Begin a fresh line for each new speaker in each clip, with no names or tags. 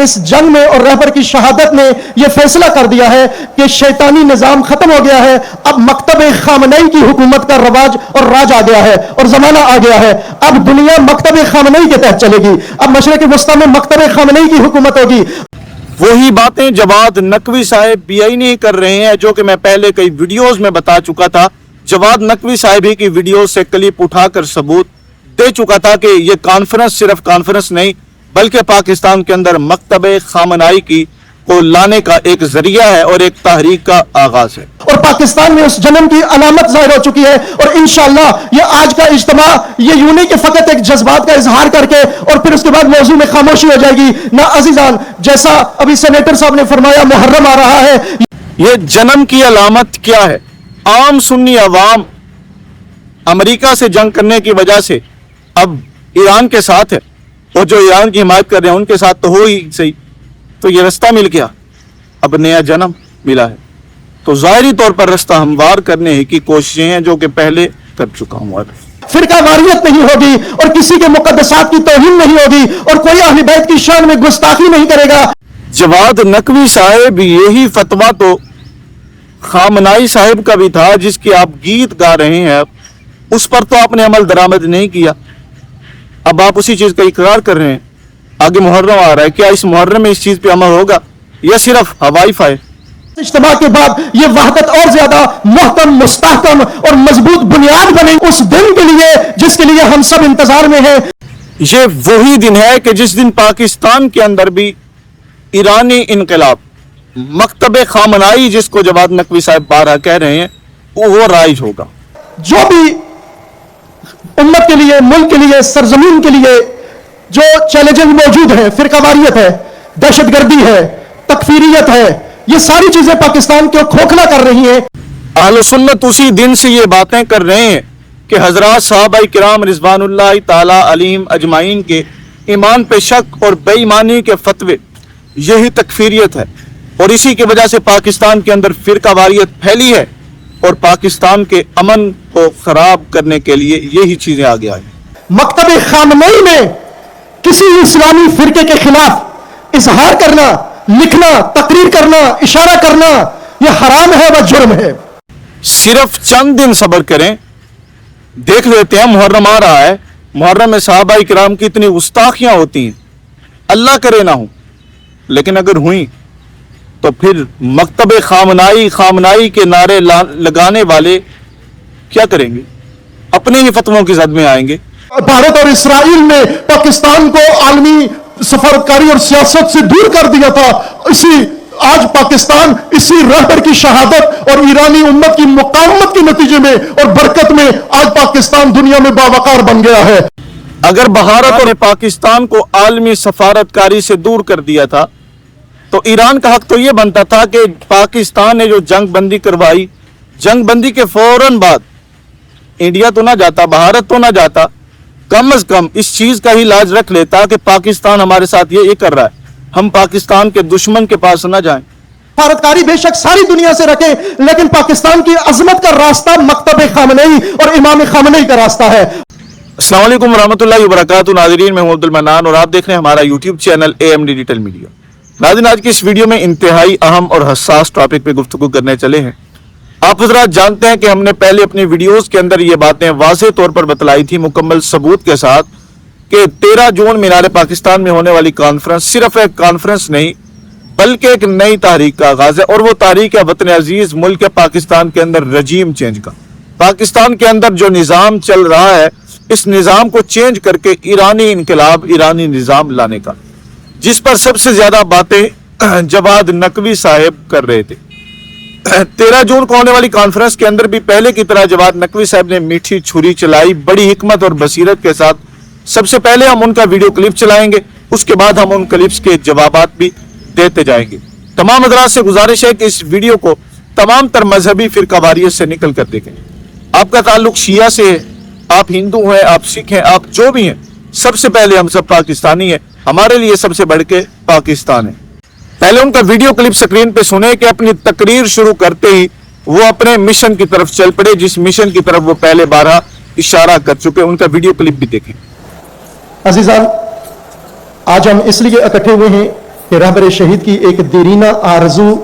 اس جنگ میں اور رہبر کی شہادت نے یہ فیصلہ کر دیا ہے کہ شیطانی نظام ختم ہو گیا ہے. اب مکتب خامنئی کی حکومت کا رواج اور راج آ گیا ہے اور زمانہ آ گیا ہے. اب دنیا مکتب خامنئی کے تحت چلے گی. اب مشرق وسطیٰ میں مکتب خامنئی کی حکومت ہوگی.
وہی باتیں جواد نقوی صاحب بھی نہیں کر رہے ہیں جو کہ میں پہلے کئی ویڈیوز میں بتا چکا تھا. جواد نقوی صاحب ہی کی ویڈیوز سے کلپ اٹھا کر ثبوت دے چکا تھا کہ یہ کانفرنس صرف کانفرنس نہیں بلکہ پاکستان کے اندر مکتب خامنائی کی کو لانے کا ایک ذریعہ ہے اور ایک تحریک کا آغاز ہے.
اور پاکستان میں اس جنم کی علامت ظاہر ہو چکی ہے. اور انشاءاللہ یہ آج کا اجتماع یہ یوں نہیں کہ فقط ایک جذبات کا اظہار کر کے اور پھر اس کے بعد موضوع میں خاموشی ہو جائے گی. نہ عزیزان، جیسا ابھی سینیٹر صاحب نے فرمایا محرم آ رہا ہے.
یہ جنم کی علامت کیا ہے؟ عام سنی عوام امریکہ سے جنگ کرنے کی وجہ سے اب ایران کے ساتھ ہے اور جو ایران کی حمایت کر رہے ہیں ان کے ساتھ تو ہو ہی صحیح. تو یہ رستہ مل گیا، اب نیا جنم ملا ہے. تو ظاہری طور پر رستہ ہموار کرنے کی کوششیں ہیں جو کہ پہلے کر چکا ہوں.
فرقہ واریت نہیں ہوگی اور کسی کے مقدسات کی توہین نہیں ہوگی اور کوئی اہل بیت کی شان میں گستاخی نہیں کرے گا.
جواد نقوی صاحب یہی فتویٰ تو خامنائی صاحب کا بھی تھا جس کی آپ گیت گا رہے ہیں. اس پر تو آپ نے عمل درآمد نہیں کیا. اب آپ اسی چیز کا اقرار کر رہے ہیں. آگے محرم آ رہا ہے، کیا اس محرم میں اس چیز پہ عمل ہوگا یا صرف ہوائی فائر؟
اجتماع کے بعد یہ وحدت اور زیادہ محکم، مستحکم اور مضبوط بنیاد بنے اس دن کے لیے جس کے لیے ہم سب انتظار میں ہیں.
یہ وہی دن ہے کہ جس دن پاکستان کے اندر بھی ایرانی انقلاب، مکتب خامنائی جس کو جواد نقوی صاحب بارہ کہہ رہے ہیں، وہ رائج ہوگا.
جو بھی امت کے لیے، ملک کے لیے، سرزمین کے لیے جو چیلنجز موجود ہیں، فرقہ واریت ہے، دہشت گردی ہے، تکفیریت ہے، یہ ساری چیزیں پاکستان کو کھوکھلا کر رہی ہیں.
اہل سنت اسی دن سے یہ باتیں کر رہے ہیں کہ حضرات صحابہ کرام رضوان اللہ تعالی علیہم اجمعین کے ایمان پہ شک اور بے ایمانی کے فتوے، یہی تکفیریت ہے. اور اسی کی وجہ سے پاکستان کے اندر فرقہ واریت پھیلی ہے اور پاکستان کے امن کو خراب کرنے کے لیے یہی چیزیں آگے آئی.
مکتب خامنئی میں کسی اسلامی فرقے کے خلاف اظہار کرنا، لکھنا، تقریر کرنا، اشارہ کرنا یہ حرام ہے و جرم ہے.
صرف چند دن صبر کریں، دیکھ لیتے ہیں. محرم آ رہا ہے. محرم میں صحابہ کرام کی اتنی گستاخیاں ہوتی ہیں، اللہ کرے نہ ہوں، لیکن اگر ہوئیں تو پھر مکتب خامنائی کے نعرے لگانے والے کیا کریں گے؟ اپنے ہی فتووں کی زد میں آئیں گے.
بھارت اور اسرائیل نے پاکستان کو عالمی سفارتکاری اور سیاست سے دور کر دیا تھا. آج پاکستان اسی رہبر کی شہادت اور ایرانی امت کی مقاومت کے نتیجے میں اور برکت میں آج پاکستان دنیا میں باوقار بن گیا ہے.
اگر بھارت نے پاکستان کو عالمی سفارتکاری سے دور کر دیا تھا تو ایران کا حق تو یہ بنتا تھا کہ پاکستان نے جو جنگ بندی کروائی، جنگ بندی کے فوراً بعد انڈیا تو نہ جاتا، بھارت تو نہ جاتا، کم از کم اس چیز کا ہی لاج رکھ لیتا کہ پاکستان ہمارے ساتھ یہ کر رہا ہے، ہم پاکستان کے دشمن کے پاس نہ جائیں.
سفارتکاری بے شک ساری دنیا سے رکھے، لیکن پاکستان کی عظمت کا راستہ مکتب خامنئی اور امام خامنئی کا راستہ ہے.
السلام علیکم ورحمۃ اللہ وبرکاتہ. ناظرین، میں ہوں عبد المنان اور آپ دیکھ رہے ہیں ہمارا YouTube channel AMD digital media. ناظرین، آج کی اس ویڈیو میں انتہائی اہم اور حساس ٹاپک پہ گفتگو کرنے چلے ہیں. آپ حضرات جانتے ہیں کہ ہم نے پہلے اپنی ویڈیوز کے اندر یہ باتیں واضح طور پر بتلائی تھی مکمل ثبوت کے ساتھ کہ 13 جون مینار پاکستان میں ہونے والی کانفرنس صرف ایک کانفرنس نہیں بلکہ ایک نئی تحریک کا آغاز ہے. اور وہ تحریک ہے وطن عزیز ملک پاکستان کے اندر رجیم چینج کا. پاکستان کے اندر جو نظام چل رہا ہے اس نظام کو چینج کر کے ایرانی انقلاب، ایرانی نظام لانے کا، جس پر سب سے زیادہ باتیں جواد نقوی صاحب کر رہے تھے. 13 جون کو ہونے والی کانفرنس کے اندر بھی پہلے کی طرح جواد نقوی صاحب نے میٹھی چھری چلائی بڑی حکمت اور بصیرت کے ساتھ. سب سے پہلے ہم ان کا ویڈیو کلپ چلائیں گے، اس کے بعد ہم ان کلپس کے جوابات بھی دیتے جائیں گے. تمام حضرات سے گزارش ہے کہ اس ویڈیو کو تمام تر مذہبی فرقہ واریت سے نکل کر دیکھیں. آپ کا تعلق شیعہ سے ہے، آپ ہندو ہیں، آپ سکھ ہیں، آپ جو بھی ہیں، سب سے پہلے ہم سب پاکستانی ہیں. ہمارے لیے سب سے بڑھ کے پاکستان ہے. پہلے ان کا ویڈیو کلپ سکرین پہ سنیں کہ اپنی تقریر شروع کرتے ہی وہ اپنے مشن کی طرف چل پڑے جس مشن کی طرف وہ پہلے بارہ اشارہ کر چکے. ان کا ویڈیو کلپ بھی دیکھیں.
عزیزان، آج ہم اس لیے اکٹھے ہوئے ہیں کہ رہبر شہید کی ایک دیرینہ آرزو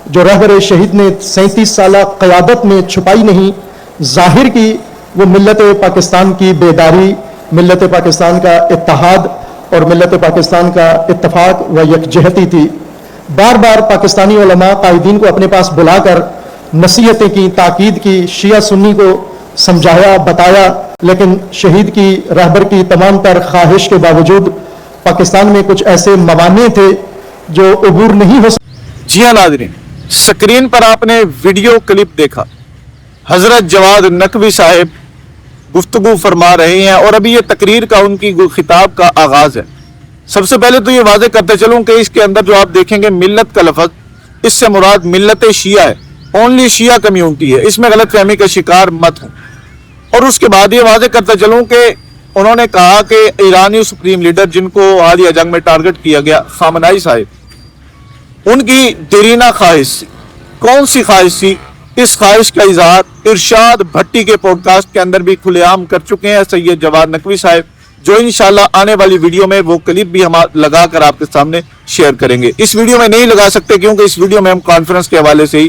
جو رہبر شہید نے 37 سالہ قیادت میں چھپائی نہیں، ظاہر کی، وہ ملت پاکستان کی بیداری، ملت پاکستان کا اتحاد اور ملت پاکستان کا اتفاق و یکجہتی تھی۔ بار بار پاکستانی علماء قائدین کو اپنے پاس بلا کر نصیحتیں کی، تاکید کی، شیعہ سنی کو سمجھایا، بتایا، لیکن شہید کی رہبر کی تمام تر خواہش کے باوجود پاکستان میں کچھ ایسے موانع تھے جو عبور نہیں ہو سکتے۔
جی ہاں ناظرین، سکرین پر آپ نے ویڈیو کلپ دیکھا، حضرت جواد نقوی صاحب گفتگو فرما رہے ہیں اور ابھی یہ تقریر کا ان کی خطاب کا آغاز ہے۔ سب سے پہلے تو یہ واضح کرتے چلوں کہ اس کے اندر جو آپ دیکھیں گے ملت کا لفظ، اس سے مراد ملت شیعہ ہے، اونلی شیعہ کمیونٹی ہے، اس میں غلط فہمی کا شکار مت ہوں۔ اور اس کے بعد یہ واضح کرتے چلوں کہ انہوں نے کہا کہ ایرانی سپریم لیڈر جن کو حالیہ جنگ میں ٹارگٹ کیا گیا، خامنائی صاحب، ان کی دیرینہ خواہش تھی۔ کون سی خواہش تھی؟ اس خواہش کا اظہار ارشاد بھٹی کے پوڈ کاسٹ کے اندر بھی کھلے عام کر چکے ہیں سید جواد نقوی صاحب، جو انشاءاللہ آنے والی ویڈیو میں وہ کلپ بھی ہم لگا کر آپ کے سامنے شیئر کریں گے۔ اس ویڈیو میں نہیں لگا سکتے کیونکہ اس ویڈیو میں ہم کانفرنس کے حوالے سے ہی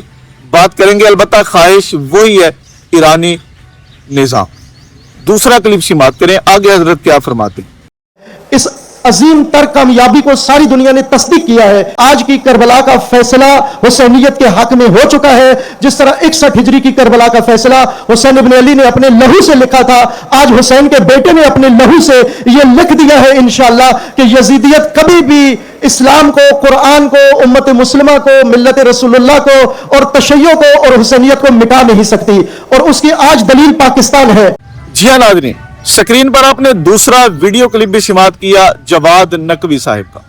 بات کریں گے، البتہ خواہش وہی ہے ایرانی نظام۔ دوسرا کلپ سماعت کریں، آگے حضرت کیا فرماتے ہیں۔
اس عظیم تر کامیابی کو ساری دنیا نے تصدیق کیا ہے۔ آج کی کربلا کا فیصلہ حسینیت کے حق میں ہو چکا ہے، جس طرح 61 ہجری کی کربلا کا فیصلہ حسین ابن علی نے اپنے لہو سے لکھا تھا، آج حسین کے بیٹے نے اپنے لہو سے یہ لکھ دیا ہے انشاءاللہ کہ یزیدیت کبھی بھی اسلام کو، قرآن کو، امت مسلمہ کو، ملت رسول اللہ کو اور تشیع کو اور حسینیت کو مٹا نہیں سکتی، اور اس کی آج دلیل پاکستان ہے۔
جی ہاں ناظرین، سکرین پر آپ نے دوسرا ویڈیو کلپ بھی سماعت کیا جواد نقوی صاحب کا۔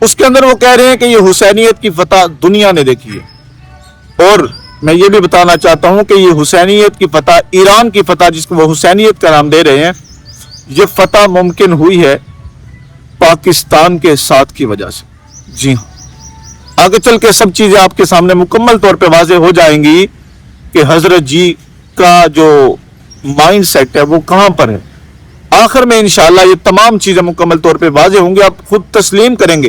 اس کے اندر وہ کہہ رہے ہیں کہ یہ حسینیت کی فتح دنیا نے دیکھی ہے، اور میں یہ بھی بتانا چاہتا ہوں کہ یہ حسینیت کی فتح، ایران کی فتح جس کو وہ حسینیت کا نام دے رہے ہیں، یہ فتح ممکن ہوئی ہے پاکستان کے ساتھ کی وجہ سے۔ جی ہاں، آگے چل کے سب چیزیں آپ کے سامنے مکمل طور پہ واضح ہو جائیں گی کہ حضرت جی کا جو مائنڈ سیٹ ہے وہ کہاں پر ہے۔ آخر میں انشاءاللہ یہ تمام چیزیں مکمل طور پہ واضح ہوں گے، آپ خود تسلیم کریں گے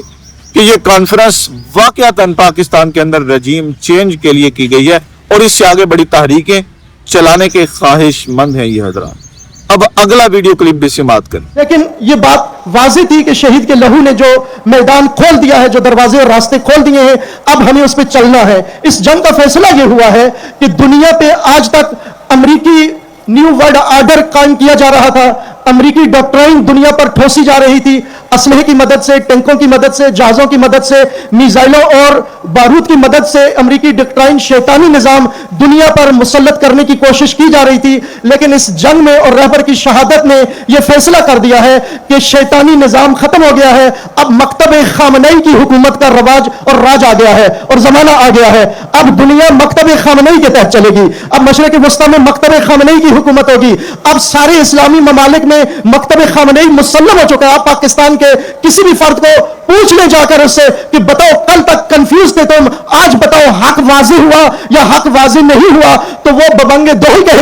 کہ یہ کانفرنس واقعتاً پاکستان کے اندر رجیم چینج کے لیے کی گئی ہے، اور اس سے آگے بڑی تحریکیں چلانے کے خواہش مند ہیں یہ حضرات۔ اب اگلا ویڈیو کلپ بھی سماعت کریں۔
لیکن یہ بات واضح تھی کہ شہید کے لہو نے جو میدان کھول دیا ہے، جو دروازے اور راستے کھول دیے ہیں، اب ہمیں اس پہ چلنا ہے۔ اس جنگ کا فیصلہ یہ ہوا ہے کہ دنیا پہ آج تک امریکی نیو ورلڈ آرڈر قائم کیا جا رہا تھا، امریکی ڈاکٹرائن دنیا پر ٹھوسی جا رہی تھی، اسلحے کی مدد سے، ٹینکوں کی مدد سے، جہازوں کی مدد سے، میزائلوں اور بارود کی مدد سے امریکی ڈاکٹرائن شیطانی نظام دنیا پر مسلط کرنے کی کوشش کی جا رہی تھی۔ لیکن اس جنگ میں اور رہبر کی شہادت نے یہ فیصلہ کر دیا ہے کہ شیطانی نظام ختم ہو گیا ہے، اب مکتب خامنئی کی حکومت کا رواج اور راج آ گیا ہے اور زمانہ آ گیا ہے۔ اب دنیا مکتب خامنئی کے تحت چلے گی، اب مشرق وسطیٰ میں مکتب خامنئی کی حکومت ہوگی، اب سارے اسلامی ممالک میں مکتب خامنئی مسلم ہو چکا ہے۔ آپ پاکستان کے کسی بھی فرد کو پوچھ لیں جا کر اس سے کہ بتاؤ، کل تک کنفیوز تھے تم، آج بتاؤ حق واضح ہوا یا حق واضح نہیں ہوا، تو وہ ببنگ دو ہی کہے۔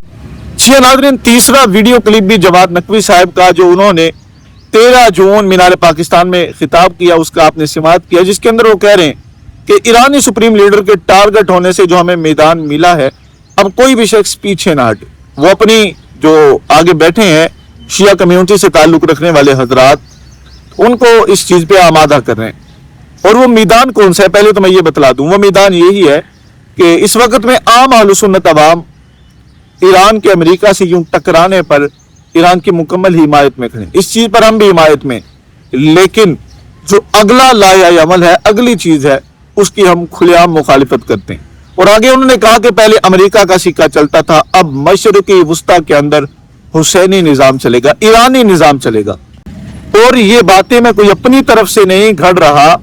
جی ناظرین، تیسرا ویڈیو کلپ بھی جواد نقوی صاحب کا جو انہوں نے 13 جون مینار پاکستان میں خطاب کیا، اس کا آپ نے سماعت کیا، جس کے اندر وہ کہہ رہے ہیں کہ ایرانی سپریم لیڈر کے ٹارگٹ ہونے سے جو ہمیں میدان ملا ہے، اب کوئی بھی شخص پیچھے نہ ہٹے۔ وہ اپنی جو آگے بیٹھے ہیں شیعہ کمیونٹی سے تعلق رکھنے والے حضرات، ان کو اس چیز پہ آمادہ کر رہے ہیں۔ اور وہ میدان کون سا ہے پہلے تو میں یہ بتلا دوں، وہ میدان یہی ہے کہ اس وقت میں عام اہل سنت عوام ایران کے امریکہ سے یوں ٹکرانے پر ایران کی مکمل حمایت میں کھڑے، اس چیز پر ہم بھی حمایت میں، لیکن جو اگلا لائحہ عمل ہے، اگلی چیز ہے، اس کی ہم کھلے عام مخالفت کرتے ہیں۔ اور آگے انہوں نے کہا کہ پہلے امریکہ کا سکہ چلتا تھا، اب مشرقی وسطیٰ کے اندر حسینی نظام چلے گا، ایرانی نظام چلے گا۔ اور یہ باتیں میں کوئی اپنی طرف سے نہیں گھڑ رہا،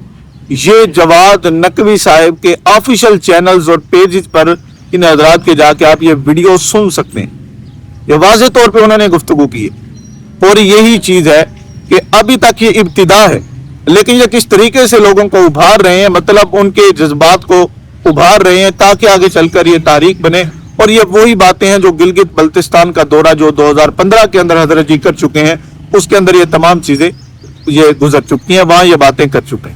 یہ جواد نقوی صاحب کے آفیشل چینلز اور پیجز پر ان حضرات کے جا کے آپ یہ ویڈیو سن سکتے ہیں۔ یہ واضح طور پہ انہوں نے گفتگو کی ہے، اور یہی چیز ہے کہ ابھی تک یہ ابتدا ہے، لیکن یہ کس طریقے سے لوگوں کو ابھار رہے ہیں، مطلب ان کے جذبات کو ابھار رہے ہیں تاکہ آگے چل کر یہ تاریخ بنے۔ اور یہ وہی باتیں ہیں جو گلگت بلتستان کا دورہ جو 2015 کے اندر حضرت جی کر چکے ہیں، اس کے اندر یہ تمام چیزیں یہ گزر چکی ہیں، وہاں یہ باتیں کر چکے ہیں۔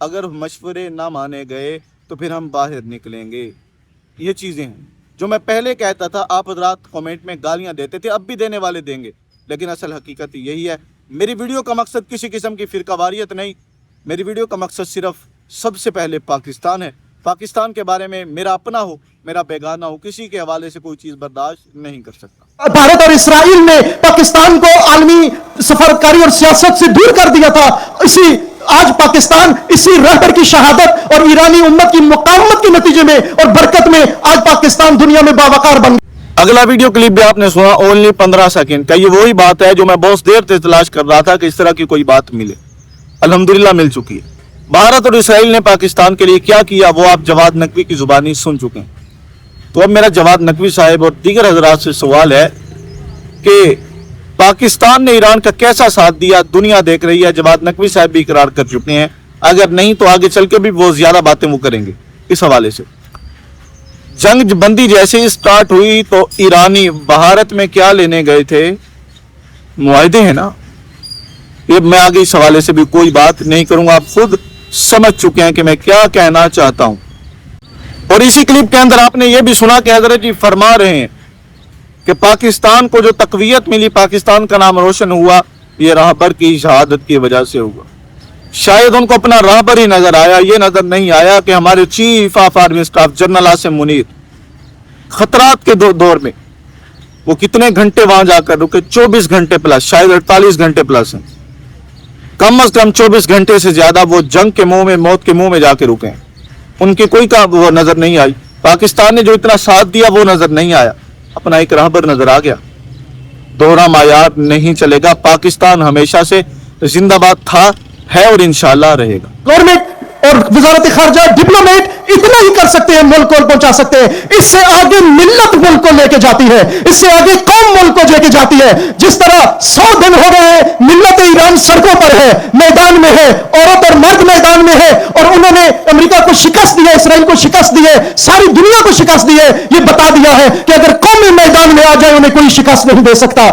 اگر مشورے نہ مانے گئے تو پھر ہم باہر نکلیں گے. یہ چیزیں ہیں جو میں پہلے کہتا تھا. آپ حضرات کامنٹ میں گالیاں دیتے تھے, اب بھی دینے والے دیں گے, لیکن اصل حقیقت یہی ہے. میری ویڈیو کا مقصد کسی قسم کی فرقہ واریت نہیں. میری ویڈیو کا مقصد صرف سب سے پہلے پاکستان ہے. پاکستان کے بارے میں میرا اپنا ہو میرا بیگانہ ہو, کسی کے حوالے سے کوئی چیز برداشت نہیں کر سکتا.
بھارت اور اسرائیل نے پاکستان کو عالمی سفارتکاری اور سیاست سے دور کر دیا تھا. آج پاکستان اسی رہبر کی شہادت اور ایرانی امت کی مقاومت کے نتیجے میں اور برکت میں آج پاکستان دنیا میں باوقار بن گیا.
اگلا ویڈیو کلپ بھی آپ نے سنا, اونلی 15 سیکنڈ کا. یہ وہی بات ہے جو میں بہت دیر سے تلاش کر رہا تھا کہ اس طرح کی کوئی بات ملے. الحمدللہ مل چکی ہے. بھارت اور اسرائیل نے پاکستان کے لیے کیا کیا وہ آپ جواد نقوی کی زبانی سن چکے ہیں. تو اب میرا جواد نقوی صاحب اور دیگر حضرات سے سوال ہے کہ پاکستان نے ایران کا کیسا ساتھ دیا. دنیا دیکھ رہی ہے, جواد نقوی صاحب بھی اقرار کر چکے ہیں. اگر نہیں تو آگے چل کے بھی وہ زیادہ باتیں وہ کریں گے اس حوالے سے. جنگ بندی جیسے سٹارٹ ہوئی تو ایرانی بھارت میں کیا لینے گئے تھے؟ معاہدے ہیں نا. یہ میں آگے اس حوالے سے بھی کوئی بات نہیں کروں گا, آپ خود سمجھ چکے ہیں کہ میں کیا کہنا چاہتا ہوں. اور اسی کلپ کے اندر آپ نے یہ بھی سنا کہ حضرت جی فرما رہے ہیں کہ پاکستان کو جو تقویت ملی, پاکستان کا نام روشن ہوا, یہ راہبر کی شہادت کی وجہ سے ہوا. شاید ان کو اپنا راہبر ہی نظر آیا, یہ نظر نہیں آیا کہ ہمارے chief of army staff general Asim Munir خطرات کے دور میں وہ کتنے گھنٹے وہاں جا کر رکے. 24 گھنٹے پلس, شاید 48 گھنٹے پلس ہیں. کم از کم 24 گھنٹے سے زیادہ وہ جنگ کے منہ میں, موت کے منہ میں جا کے رکے ہیں. ان کی کوئی وہ نظر نہیں آئی. پاکستان نے جو اتنا ساتھ دیا وہ نظر نہیں آیا. اپنا ایک راہبر نظر آ گیا. دوہرا معیار نہیں چلے گا. پاکستان ہمیشہ سے زندہ باد تھا, ہے اور انشاءاللہ رہے گا.
گورنمنٹ اور وزارت خارجہ ڈپلومیٹ اتنا ہی کر سکتے ہیں, ملک کو پہنچا سکتے ہیں. اس سے آگے ملت ملک کو لے کے جاتی ہے, اس سے آگے قوم ملک کو لے کے جاتی ہے. جس طرح 100 دن ہو گئے ہیں ملت ایران سڑکوں پر ہے, میدان میں ہے, عورت اور مرد میدان میں ہے, اور انہوں نے امریکہ کو شکست دی ہے, اسرائیل کو شکست دی ہے, ساری دنیا کو شکست دی ہے. یہ بتا دیا ہے کہ اگر قوم میدان میں آ جائے انہیں کوئی شکست نہیں دے سکتا.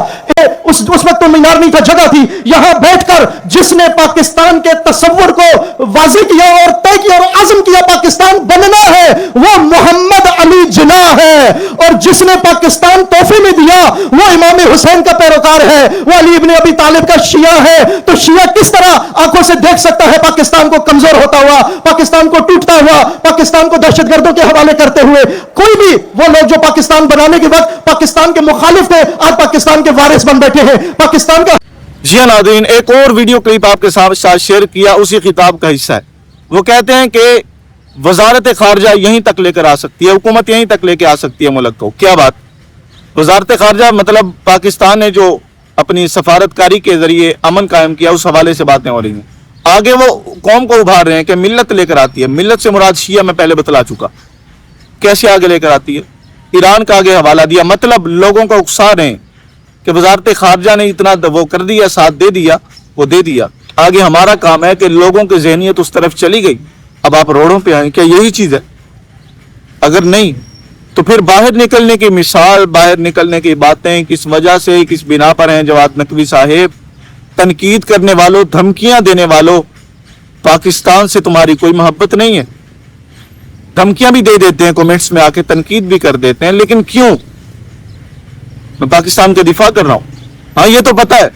اس وقت تو مینار نہیں تھا, جگہ تھی. یہاں بیٹھ کر جس نے پاکستان کے تصور کو واضح کیا اور طے کیا اور عزم کیا پاکستان بننا ہے, وہ محمد علی جناح ہے. اور جس نے پاکستان تحفے میں دیا وہ امام حسین کا پیروکار ہے, وہ علی ابن ابی طالب کا شیعہ ہے. تو شیعہ کس طرح آنکھوں سے دیکھ سکتا ہے پاکستان کو کمزور ہوتا ہوا, پاکستان کو ٹوٹتا ہوا, پاکستان کو دہشت گردوں کے حوالے کرتے ہوئے؟ کوئی بھی وہ لوگ جو پاکستان بنانے کے وقت پاکستان کے مخالف تھے آج پاکستان کے وارث بن بیٹھے ہیں. پاکستان کا
جی ہاں ناظرین, ایک اور ویڈیو کلپ آپ کے ساتھ شیئر کیا, اسی خطاب کا حصہ ہے. وہ کہتے ہیں کہ وزارت خارجہ یہیں تک لے کر آ سکتی ہے, حکومت یہیں تک لے کے آ سکتی ہے ملک کو. کیا بات؟ وزارت خارجہ مطلب پاکستان نے جو اپنی سفارتکاری کے ذریعے امن قائم کیا اس حوالے سے باتیں ہو رہی ہیں. آگے وہ قوم کو ابھار رہے ہیں کہ ملت لے کر آتی ہے. ملت سے مراد شیعہ میں پہلے بتلا چکا. کیسے آگے لے کر آتی ہے؟ ایران کا آگے حوالہ دیا. مطلب لوگوں کو اکسا رہے ہیں کہ وزارت خارجہ نے اتنا وہ کر دیا, ساتھ دے دیا, وہ دے دیا. آگے ہمارا کام ہے کہ لوگوں کی ذہنیت اس طرف چلی گئی, اب آپ روڈوں پہ آئیں. کیا یہی چیز ہے؟ اگر نہیں تو پھر باہر نکلنے کی مثال, باہر نکلنے کی باتیں کس وجہ سے, کس بنا پر ہیں؟ جواد نقوی صاحب, تنقید کرنے والوں, دھمکیاں دینے والوں, پاکستان سے تمہاری کوئی محبت نہیں ہے. دھمکیاں بھی دے دیتے ہیں, کومنٹس میں آ کے تنقید بھی کر دیتے ہیں, لیکن کیوں؟ میں پاکستان کا دفاع کر رہا ہوں. ہاں یہ تو پتہ ہے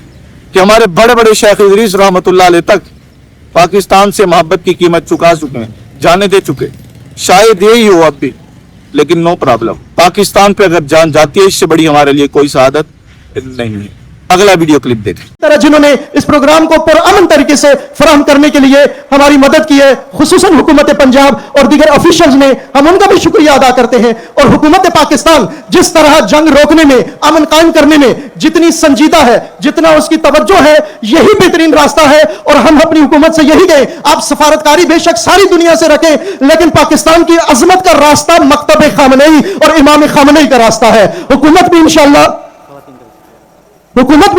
کہ ہمارے بڑے بڑے شیخ ادریس رحمت اللہ علیہ تک پاکستان سے محبت کی قیمت چکا چکے ہیں, جانے دے چکے. شاید یہی ہو اب بھی, لیکن نو پرابلم. پاکستان پہ اگر جان جاتی ہے اس سے بڑی ہمارے لیے کوئی سعادت نہیں ہے. اگلا ویڈیو کلپ دیکھیں.
طرح جنہوں نے اس پروگرام کو پرامن طریقے سے فراہم کرنے کے لیے ہماری مدد کی ہے, خصوصاً حکومت پنجاب اور دیگر آفیشلز نے, ہم ان کا بھی شکریہ ادا کرتے ہیں. اور حکومت پاکستان جس طرح جنگ روکنے میں, امن قائم کرنے میں جتنی سنجیدہ ہے, جتنا اس کی توجہ ہے, یہی بہترین راستہ ہے. اور ہم اپنی حکومت سے یہی گئے, آپ سفارتکاری بے شک ساری دنیا سے رکھیں, لیکن پاکستان کی عظمت کا راستہ مکتب خامنئی اور امام خامنئی کا راستہ ہے. حکومت بھی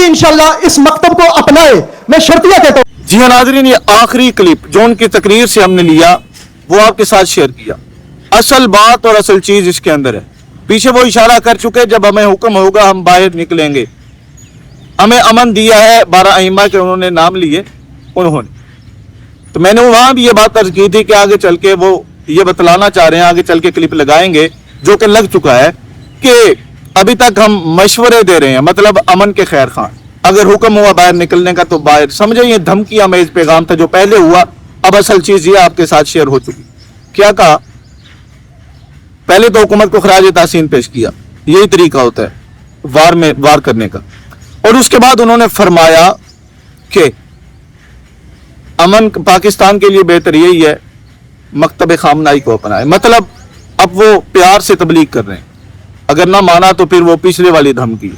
انشاءاللہ اس مکتب کو اپنائے. میں شرطیہ کہتا ہوں.
جی ہاں ناظرین, یہ آخری کلپ جو ان کی تقریر سے ہم نے لیا وہ آپ کے ساتھ شیئر کیا. اصل بات اور اصل چیز اس کے اندر ہے. پیچھے وہ اشارہ کر چکے جب ہمیں حکم ہوگا ہم باہر نکلیں گے. ہمیں امن دیا ہے 12 ائمہ کے انہوں نے نام لیے, انہوں نے تو میں نے وہاں بھی یہ بات عرض کی تھی کہ آگے چل کے وہ یہ بتلانا چاہ رہے ہیں, آگے چل کے کلپ لگائیں گے جو کہ لگ چکا ہے, کہ ابھی تک ہم مشورے دے رہے ہیں, مطلب امن کے خیر خواہ. اگر حکم ہوا باہر نکلنے کا تو باہر, سمجھیں یہ دھمکی امیز پیغام تھا جو پہلے ہوا. اب اصل چیز یہ آپ کے ساتھ شیئر ہو چکی. کیا کہا؟ پہلے تو حکومت کو خراج تحسین پیش کیا, یہی طریقہ ہوتا ہے وار کرنے کا, اور اس کے بعد انہوں نے فرمایا کہ امن پاکستان کے لیے بہتر یہی ہے مکتب خامنائی کو اپنائے. مطلب اب وہ پیار سے تبلیغ کر رہے ہیں, اگر نہ مانا تو پھر وہ پچھلے والی دھمکی.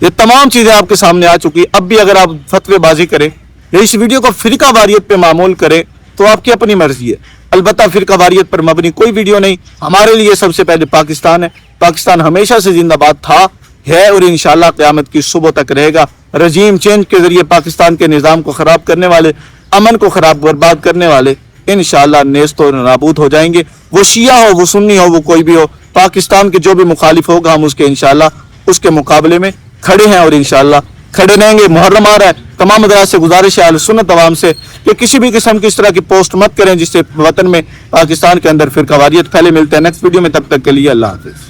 یہ تمام چیزیں آپ کے سامنے آ چکی. اب بھی اگر آپ فتوی بازی کریں یا اس ویڈیو کو فرقہ واریت پہ معمول کریں تو آپ کی اپنی مرضی ہے. البتہ فرقہ واریت پر مبنی کوئی ویڈیو نہیں. ہمارے لیے سب سے پہلے پاکستان ہے. پاکستان ہمیشہ سے زندہ باد تھا, ہے, اور انشاءاللہ قیامت کی صبح تک رہے گا. رجیم چینج کے ذریعے پاکستان کے نظام کو خراب کرنے والے, امن کو خراب برباد کرنے والے انشاءاللہ نیست و نابود ہو جائیں گے. وہ شیعہ ہو, وہ سنی ہو, وہ کوئی بھی ہو, پاکستان کے جو بھی مخالف ہوگا ہم اس کے انشاءاللہ اس کے مقابلے میں کھڑے ہیں اور انشاءاللہ کھڑے رہیں گے. محرم آ رہا ہے, تمام حضرات سے گزارش ہے, اہل سنت عوام سے, کہ کسی بھی قسم کی اس طرح کی پوسٹ مت کریں جس سے وطن میں پاکستان کے اندر فرقہ واریت پھیلے. ملتے ہیں نیکسٹ ویڈیو میں, تب تک کے لیے اللہ حافظ.